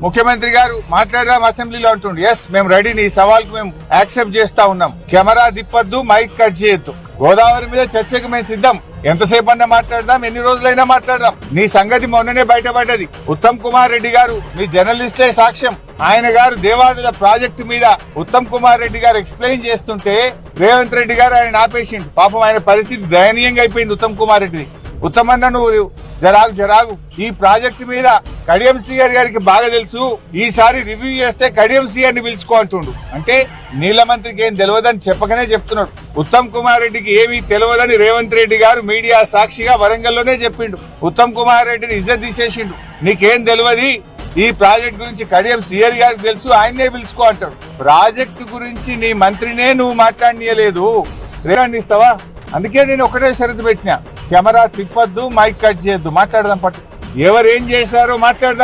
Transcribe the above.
ముఖ్యమంత్రి గారు మాట్లాడదాం అసెంబ్లీలో అంటుండు. ఎస్, మేము రెడీ, నీ సవాల్కు మేము యాక్సెప్ట్ చేస్తా ఉన్నాం. కెమెరా తిప్పొద్దు, మైక్ కట్ చేయొద్దు. గోదావరి మీద చర్చకు మేము సిద్ధం. ఎంతసేపు అన్నా మాట్లాడదాం, ఎన్ని రోజులైనా మాట్లాడదాం. నీ సంగతి మొన్ననే బయటపడ్డది. ఉత్తమ్ కుమార్ రెడ్డి గారు, మీ జర్నలిస్టే సాక్ష్యం. ఆయన గారు దేవాదుల ప్రాజెక్టు మీద ఉత్తమ్ కుమార్ రెడ్డి గారు ఎక్స్ప్లెయిన్ చేస్తుంటే రేవంత్ రెడ్డి గారు ఆయన ఆపేసిండు. పాపం ఆయన పరిస్థితి దయనీయంగా అయిపోయింది ఉత్తమ్ కుమార్ రెడ్డిది. ఉత్తమన్న, నువ్వు జరాగు ఈ ప్రాజెక్టు మీద కడియం శ్రీహరి గారికి బాగా తెలుసు, ఈసారి రివ్యూ చేస్తే కడియం శ్రీహరిని పిలుచుకో అంటుండు. అంటే నీళ్ల మంత్రికి ఏం తెలియదని చెప్పకనే చెప్తున్నాడు. ఉత్తమ్ కుమార్ రెడ్డికి ఏమీ తెలియదని రేవంత్ రెడ్డి గారు మీడియా సాక్షిగా వరంగల్లోనే చెప్పిండు. ఉత్తమ్ కుమార్ రెడ్డిని ఇజ్జత్ తీసేసిండు. నీకేం తెలియదు, ఈ ప్రాజెక్ట్ గురించి కడియం శ్రీహరి గారికి తెలుసు, ఆయన్నే పిలుచుకో అంటాడు. ప్రాజెక్టు గురించి నీ మంత్రినే నువ్వు మాట్లాడనీయలేదు, రేవంత్ ఇస్తావా? అందుకే నేను ఒకటే షరతు పెట్టినా, కెమెరా తిప్పొద్దు, మైక్ కట్ చేయొద్దు, మాట్లాడదాం. పట్టు ఎవరు ఏం చేశారో మాట్లాడదాం.